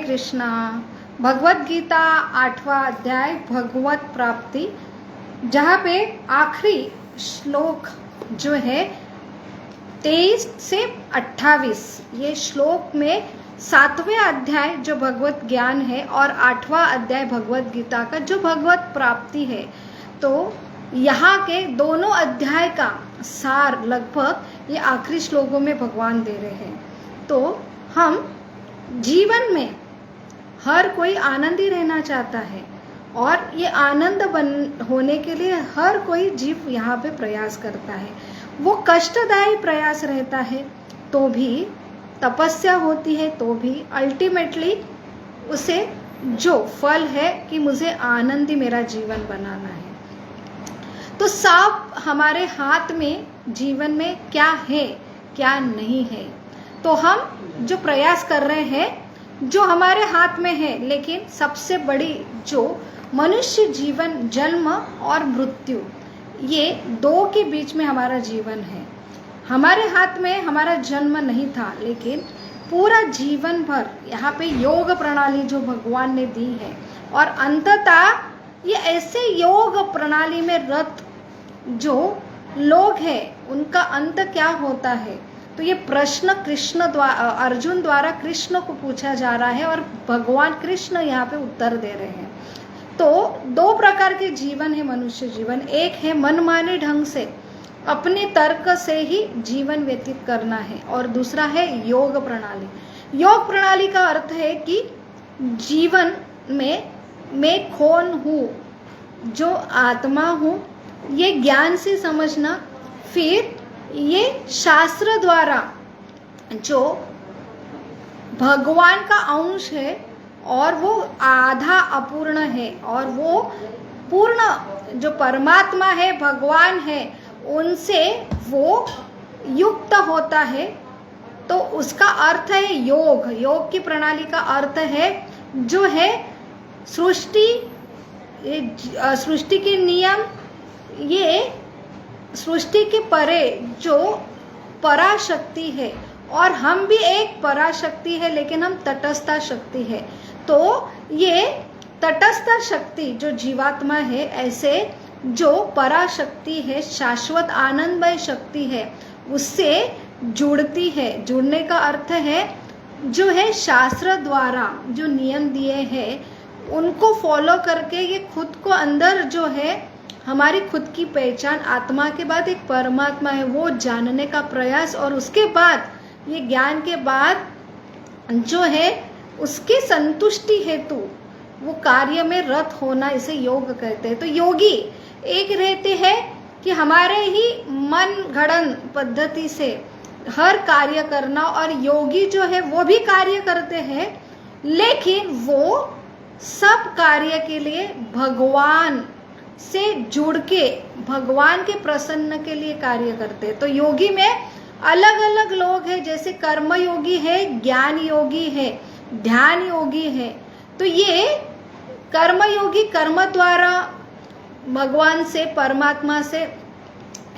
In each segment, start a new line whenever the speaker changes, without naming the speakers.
कृष्णा। भगवत गीता 8वां अध्याय भगवत प्राप्ति, जहाँ पे आखिरी श्लोक जो है 23 से 28, ये श्लोक में 7वें अध्याय जो भगवत ज्ञान है और 8वां अध्याय भगवत गीता का जो भगवत प्राप्ति है। तो यहाँ के दोनों अध्याय का सार लगभग ये आखिरी श्लोकों में भगवान दे रहे हैं। तो हम जीवन में हर कोई आनंदी रहना चाहता है और ये आनंद होने के लिए हर कोई जीव यहाँ पे प्रयास करता है। वो कष्टदायी प्रयास रहता है तो भी, तपस्या होती है तो भी, अल्टीमेटली उसे जो फल है कि मुझे आनंदी मेरा जीवन बनाना है। तो सब हमारे हाथ में जीवन में क्या है क्या नहीं है। तो हम जो प्रयास कर रहे हैं जो हमारे हाथ में है, लेकिन सबसे बड़ी जो मनुष्य जीवन, जन्म और मृत्यु, ये दो के बीच में हमारा जीवन है। हमारे हाथ में हमारा जन्म नहीं था, लेकिन पूरा जीवन भर यहाँ पे योग प्रणाली जो भगवान ने दी है और अंततः ये ऐसे योग प्रणाली में रत जो लोग हैं उनका अंत क्या होता है। तो ये प्रश्न अर्जुन द्वारा कृष्ण को पूछा जा रहा है और भगवान कृष्ण यहाँ पे उत्तर दे रहे हैं। तो दो प्रकार के जीवन है मनुष्य जीवन। एक है मनमाने ढंग से अपने तर्क से ही जीवन व्यतीत करना है और दूसरा है योग प्रणाली। योग प्रणाली का अर्थ है कि जीवन में मैं कौन हूँ, जो आत्मा हूँ, ये ज्ञान से समझना। फिर ये शास्त्र द्वारा जो भगवान का अंश है और वो आधा अपूर्ण है और वो पूर्ण जो परमात्मा है, भगवान है, उनसे वो युक्त होता है। तो उसका अर्थ है योग। योग की प्रणाली का अर्थ है जो है सृष्टि के नियम, ये सृष्टि के परे जो पराशक्ति है और हम भी एक पराशक्ति है, लेकिन हम तटस्थ शक्ति है। तो ये तटस्थ शक्ति जो जीवात्मा है, ऐसे जो पराशक्ति है, शाश्वत आनंदमय शक्ति है, उससे जुड़ती है। जुड़ने का अर्थ है जो है शास्त्र द्वारा जो नियम दिए हैं उनको फॉलो करके ये खुद को अंदर जो है हमारी खुद की पहचान, आत्मा के बाद एक परमात्मा है, वो जानने का प्रयास और उसके बाद ये ज्ञान के बाद जो है उसके संतुष्टि हेतु वो कार्य में रत होना, इसे योग कहते हैं। तो योगी एक रहते हैं कि हमारे ही मन गढ़न पद्धति से हर कार्य करना, और योगी जो है वो भी कार्य करते हैं, लेकिन वो सब कार्य के लिए भगवान से जुड़ के भगवान के प्रसन्न के लिए कार्य करते हैं। तो योगी में अलग अलग लोग हैं, जैसे कर्म योगी है, ज्ञान योगी है, ध्यान योगी है। तो ये कर्म योगी कर्म द्वारा भगवान से, परमात्मा से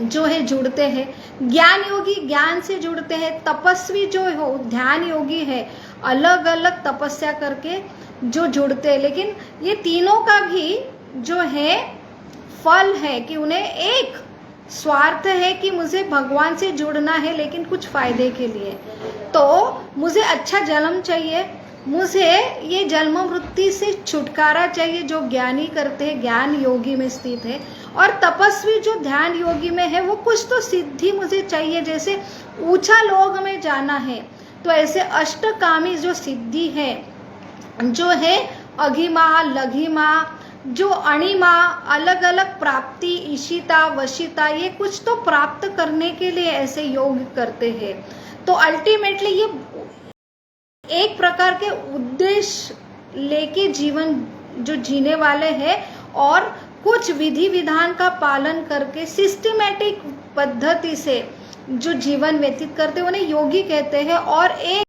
जो है जुड़ते हैं। ज्ञान योगी ज्ञान से जुड़ते हैं। तपस्वी जो हो ध्यान योगी है, अलग अलग तपस्या करके जो जुड़ते हैं। लेकिन ये तीनों का भी जो है फल है कि उन्हें एक स्वार्थ है कि मुझे भगवान से जुड़ना है, लेकिन कुछ फायदे के लिए। तो मुझे अच्छा जन्म चाहिए, मुझे ये जन्म मृत्यु से छुटकारा चाहिए, जो ज्ञानी करते हैं, ज्ञान योगी में स्थित है। और तपस्वी जो ध्यान योगी में है, वो कुछ तो सिद्धि मुझे चाहिए, जैसे ऊंचा लोक में जाना है। तो ऐसे अष्टकामी जो सिद्धि है, जो है अघिमा, लघिमा, जो अणिमा, अलग अलग प्राप्ति, ईशिता, वशिता, ये कुछ तो प्राप्त करने के लिए ऐसे योग करते हैं। तो अल्टीमेटली ये एक प्रकार के उद्देश्य लेके जीवन जो जीने वाले हैं और कुछ विधि विधान का पालन करके सिस्टमैटिक पद्धति से जो जीवन व्यतीत करते हैं, उन्हें योगी कहते हैं। और एक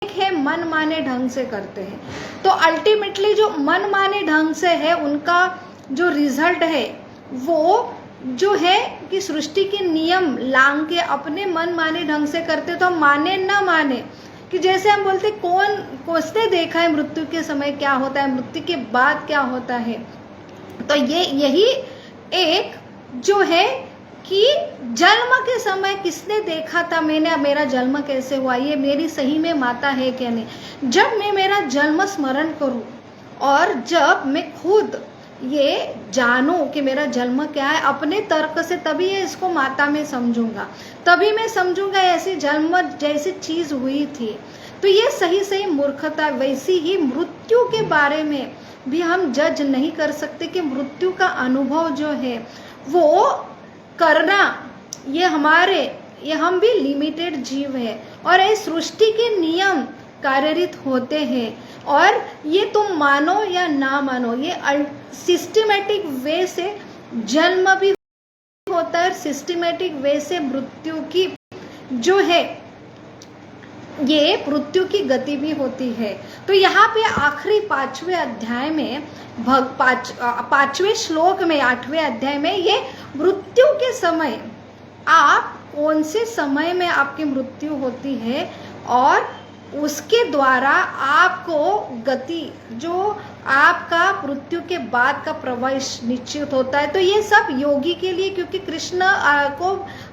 है मन माने ढंग से करते हैं। तो अल्टीमेटली जो मन माने ढंग से है, उनका जो रिजल्ट है वो जो है कि सृष्टि के नियम लांग के अपने मन माने ढंग से करते। तो माने ना माने, कि जैसे हम बोलते कौन किसने देखा है मृत्यु के समय क्या होता है, मृत्यु के बाद क्या होता है। तो ये यही एक जो है कि जन्म के समय किसने देखा था, मैंने मेरा जन्म कैसे हुआ, ये मेरी सही में माता है क्या नहीं। जब मैं मेरा जन्म स्मरण करूं और जब मैं खुद ये जानूं कि मेरा जन्म क्या है अपने तर्क से, तभी ये इसको माता में समझूंगा, तभी मैं समझूंगा ऐसी जन्म जैसी चीज हुई थी। तो ये सही सही मूर्खता। वैसी ही मृत्यु के बारे में भी हम जज नहीं कर सकते कि मृत्यु का अनुभव जो है वो करना, ये हम भी लिमिटेड जीव है और ये सृष्टि के नियम कार्यरत होते हैं। और ये तुम मानो या ना मानो, ये सिस्टमेटिक वे से जन्म भी होता है, सिस्टमेटिक वे से मृत्यु की जो है ये मृत्यु की गति भी होती है। तो यहाँ पे आखिरी 5वें अध्याय में 5वें श्लोक में 8वें अध्याय में ये मृत्यु के समय, आप कौन से समय में आपकी मृत्यु होती है और उसके द्वारा आपको गति जो आपका मृत्यु के बाद का प्रवेश निश्चित होता है। तो ये सब योगी के लिए, क्योंकि कृष्ण को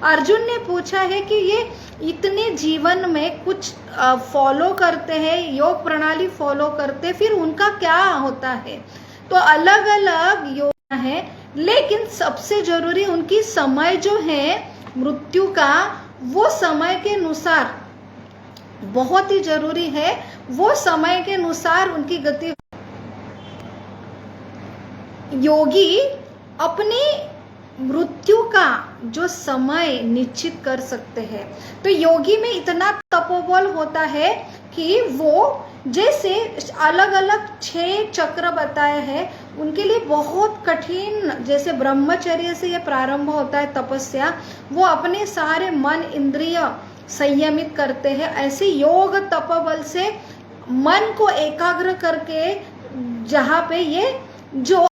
अर्जुन ने पूछा है कि ये इतने जीवन में कुछ फॉलो करते हैं, योग प्रणाली फॉलो करते, फिर उनका क्या होता है। तो अलग अलग योग है, लेकिन सबसे जरूरी उनकी समय जो है मृत्यु का, वो समय के अनुसार बहुत ही जरूरी है, वो समय के अनुसार उनकी गति। योगी अपनी मृत्यु का जो समय निश्चित कर सकते हैं। तो योगी में इतना तपोबल होता है कि वो जैसे अलग अलग 6 चक्र बताए हैं, उनके लिए बहुत कठिन, जैसे ब्रह्मचर्य से ये प्रारंभ होता है तपस्या, वो अपने सारे मन इंद्रिय संयमित करते हैं। ऐसे योग तपबल से मन को एकाग्र करके जहाँ पे ये जो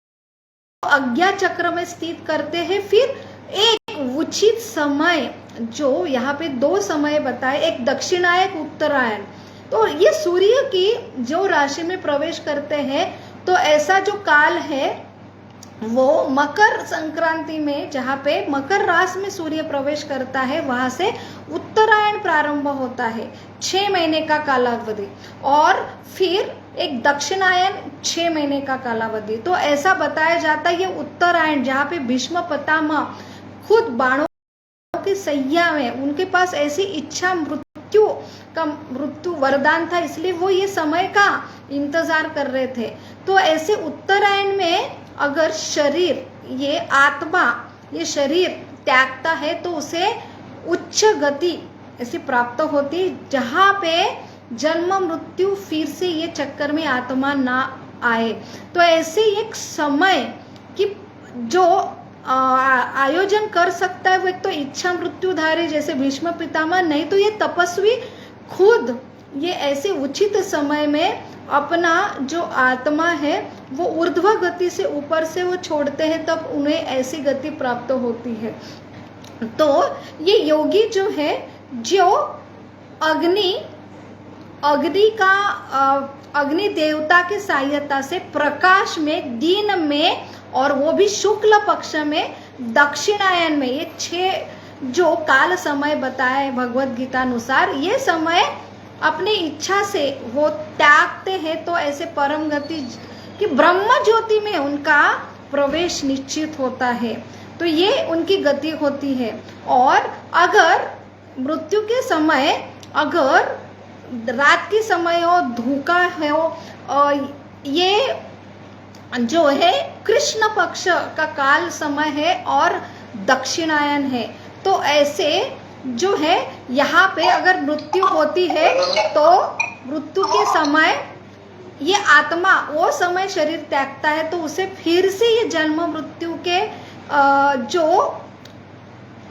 अज्ञा चक्र में स्थित करते हैं, फिर एक उचित समय, जो यहाँ पे 2 समय बताए, एक दक्षिणायन उत्तरायण। तो ये सूर्य की जो राशि में प्रवेश करते हैं, तो ऐसा जो काल है वो मकर संक्रांति में, जहाँ पे मकर राशि में सूर्य प्रवेश करता है, वहां से उत्तरायण प्रारंभ होता है 6 महीने का कालावधि, और फिर एक दक्षिणायन 6 महीने का कालावधि। तो ऐसा बताया जाता है ये उत्तरायण, जहाँ पे भीष्म पितामह खुद बाणों की सैया में, उनके पास ऐसी इच्छा मृत्यु वरदान था, इसलिए वो ये समय का इंतजार कर रहे थे। तो ऐसे उत्तरायण में अगर शरीर, ये आत्मा, ये शरीर त्यागता है तो उसे उच्च गति ऐसी प्राप्त होती, जहाँ पे जन्म मृत्यु फिर से ये चक्कर में आत्मा ना आए। तो ऐसे एक समय कि जो आयोजन कर सकता है वो एक तो इच्छा मृत्युधारी जैसे भीष्म पितामह, नहीं तो ये तपस्वी खुद ये ऐसे उचित समय में अपना जो आत्मा है वो ऊर्ध्व गति से ऊपर से वो छोड़ते हैं, तब उन्हें ऐसी गति प्राप्त होती है। तो ये योगी जो है, जो अग्नि देवता की सहायता से प्रकाश में, दिन में, और वो भी शुक्ल पक्ष में, दक्षिणायन में, ये 6 जो काल समय बताए भगवत गीता अनुसार, ये समय अपनी इच्छा से वो त्यागते हैं, तो ऐसे परम गति कि ब्रह्म ज्योति में उनका प्रवेश निश्चित होता है। तो ये उनकी गति होती है। और अगर मृत्यु के समय, अगर रात के समय हो, धूका हो, ये जो है कृष्ण पक्ष का काल समय है और दक्षिणायन है, तो ऐसे जो है यहाँ पे अगर मृत्यु होती है तो मृत्यु के समय ये आत्मा वो समय शरीर त्यागता है, तो उसे फिर से ये जन्म मृत्यु के जो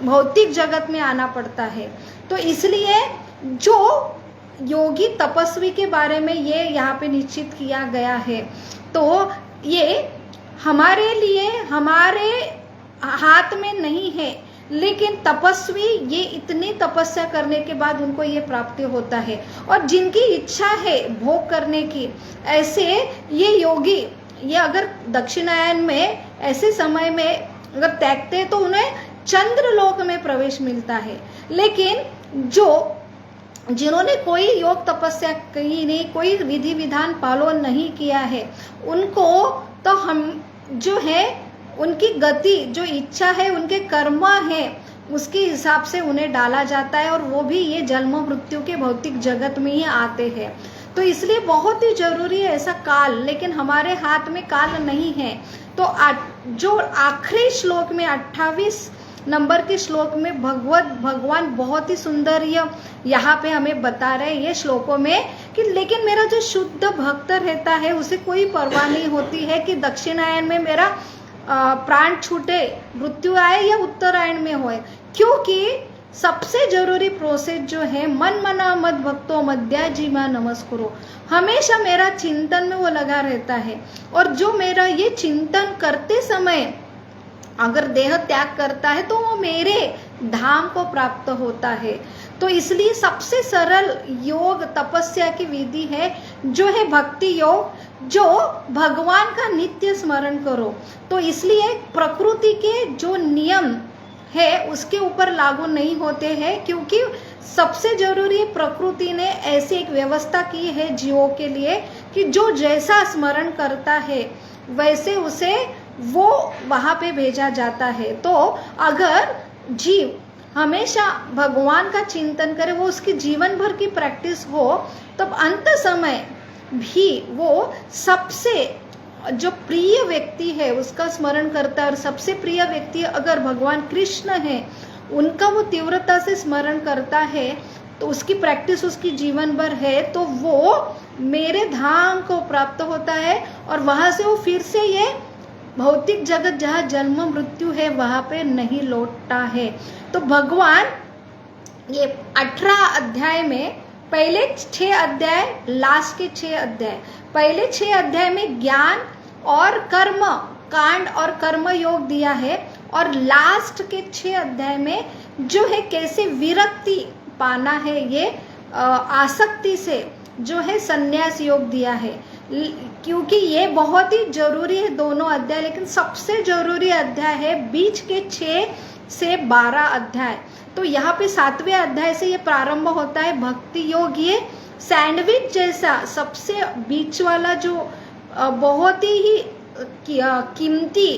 भौतिक जगत में आना पड़ता है। तो इसलिए जो योगी तपस्वी के बारे में ये यहाँ पे निश्चित किया गया है। तो ये हमारे लिए, हमारे हाथ में नहीं है, लेकिन तपस्वी ये इतनी तपस्या करने के बाद उनको ये प्राप्ति होता है। और जिनकी इच्छा है भोग करने की, ऐसे ये योगी ये अगर दक्षिणायन में ऐसे समय में अगर त्यागते हैं तो उन्हें चंद्रलोक में प्रवेश मिलता है। लेकिन जिन्होंने कोई योग तपस्या की नहीं, कोई विधि विधान पालन नहीं किया है, उनको तो हम जो है उनकी गति जो इच्छा है, उनके कर्म है, उसके हिसाब से उन्हें डाला जाता है और वो भी ये जन्म मृत्यु के भौतिक जगत में ही आते हैं। तो इसलिए बहुत ही जरूरी है ऐसा काल, लेकिन हमारे हाथ में काल नहीं है। तो जो आखिरी श्लोक में 28 नंबर के श्लोक में भगवान बहुत ही सुंदर यहाँ पे हमें बता रहे हैं ये श्लोकों में कि लेकिन मेरा जो शुद्ध भक्त रहता है उसे कोई परवाह नहीं होती है कि दक्षिणायन में मेरा प्राण छूटे, मृत्यु आए या उत्तरायण में होए, क्योंकि सबसे जरूरी प्रोसेस जो है मन मना मद भक्तो मध्याजीमा नमस्कुरो, हमेशा मेरा चिंतन में वो लगा रहता है। और जो मेरा ये चिंतन करते समय अगर देह त्याग करता है तो वो मेरे धाम को प्राप्त होता है। तो इसलिए सबसे सरल योग तपस्या की विधि है जो है भक्ति योग, जो भगवान का नित्य स्मरण करो। तो इसलिए प्रकृति के जो नियम है उसके ऊपर लागू नहीं होते हैं, क्योंकि सबसे जरूरी प्रकृति ने ऐसी एक व्यवस्था की है जीवों के लिए कि जो जैसा स्मरण करता है वैसे उसे वो वहाँ पे भेजा जाता है। तो अगर जीव हमेशा भगवान का चिंतन करे, वो उसकी जीवन भर की प्रैक्टिस हो, तब अंत समय भी वो सबसे जो प्रिय व्यक्ति है उसका स्मरण करता है। और सबसे प्रिय व्यक्ति अगर भगवान कृष्ण है, उनका वो तीव्रता से स्मरण करता है, तो उसकी प्रैक्टिस उसकी जीवन भर है, तो वो मेरे धाम को प्राप्त होता है और वहाँ से वो फिर से ये भौतिक जगत जहाँ जन्म मृत्यु है वहाँ पे नहीं लौटता है। तो भगवान ये 18 अध्याय में पहले 6 अध्याय, लास्ट के 6 अध्याय, पहले 6 अध्याय में ज्ञान और कर्म कांड और कर्म योग दिया है, और लास्ट के 6 अध्याय में जो है कैसे विरक्ति पाना है, ये आसक्ति से जो है संन्यास योग दिया है। क्योंकि ये बहुत ही जरूरी है दोनों अध्याय, लेकिन सबसे जरूरी अध्याय है बीच के 6 से 12 अध्याय। तो यहाँ पे 7वें अध्याय से ये प्रारंभ होता है भक्ति योग। ये सैंडविच जैसा सबसे बीच वाला जो बहुत ही कीमती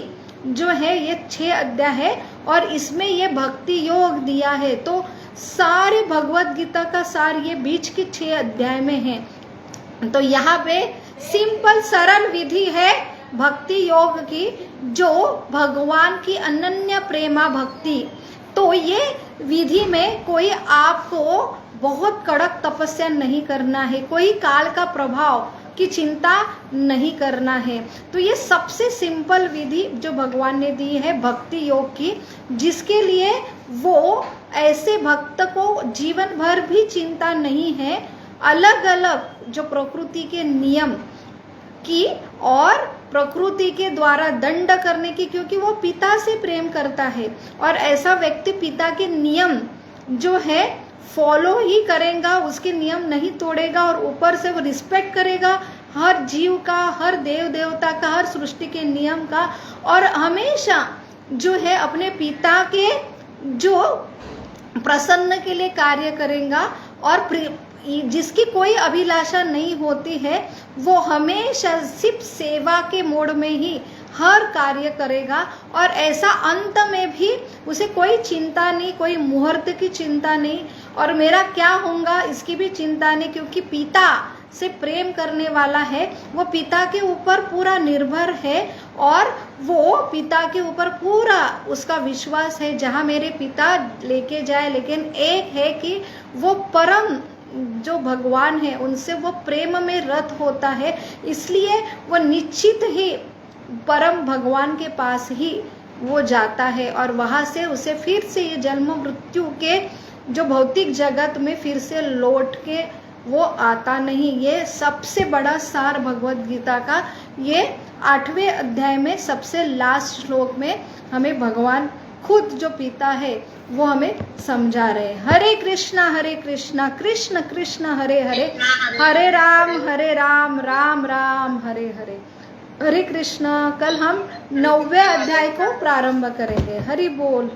जो है ये 6 अध्याय है, और इसमें ये भक्ति योग दिया है। तो सारे भगवत गीता का सार ये बीच के 6 अध्याय में है। तो यहाँ पे सिंपल सरल विधि है भक्ति योग की, जो भगवान की अनन्य प्रेमा भक्ति। तो ये विधि में कोई आपको बहुत कड़क तपस्या नहीं करना है, कोई काल का प्रभाव की चिंता नहीं करना है। तो ये सबसे सिंपल विधि जो भगवान ने दी है भक्ति योग की, जिसके लिए वो ऐसे भक्त को जीवन भर भी चिंता नहीं है अलग अलग जो प्रकृति के नियम की और प्रकृति के द्वारा दंड करने की, क्योंकि वो पिता से प्रेम करता है। और ऐसा व्यक्ति पिता के नियम जो है फॉलो ही करेगा, उसके नियम नहीं तोड़ेगा, और ऊपर से वो रिस्पेक्ट करेगा हर जीव का, हर देव देवता का, हर सृष्टि के नियम का, और हमेशा जो है अपने पिता के जो प्रसन्न के लिए कार्य करेगा। और जिसकी कोई अभिलाषा नहीं होती है वो हमेशा सिर्फ सेवा के मोड में ही हर कार्य करेगा, और ऐसा अंत में भी उसे कोई चिंता नहीं, कोई मुहूर्त की चिंता नहीं, और मेरा क्या होगा इसकी भी चिंता नहीं, क्योंकि पिता से प्रेम करने वाला है, वो पिता के ऊपर पूरा निर्भर है, और वो पिता के ऊपर पूरा उसका विश्वास है जहाँ मेरे पिता लेके जाए। लेकिन एक है कि वो परम जो भगवान है उनसे वो प्रेम में रत होता है, इसलिए वो निश्चित ही परम भगवान के पास ही वो जाता है, और वहाँ से उसे फिर से ये जन्म मृत्यु के जो भौतिक जगत में फिर से लौट के वो आता नहीं। ये सबसे बड़ा सार भगवत गीता का ये 8वें अध्याय में सबसे लास्ट श्लोक में हमें भगवान खुद जो पिता है वो हमें समझा रहे हैं। हरे कृष्णा कृष्ण कृष्ण हरे हरे, हरे राम राम राम हरे हरे। हरे कृष्णा। कल हम 9वें अध्याय को प्रारंभ करेंगे। हरि बोल।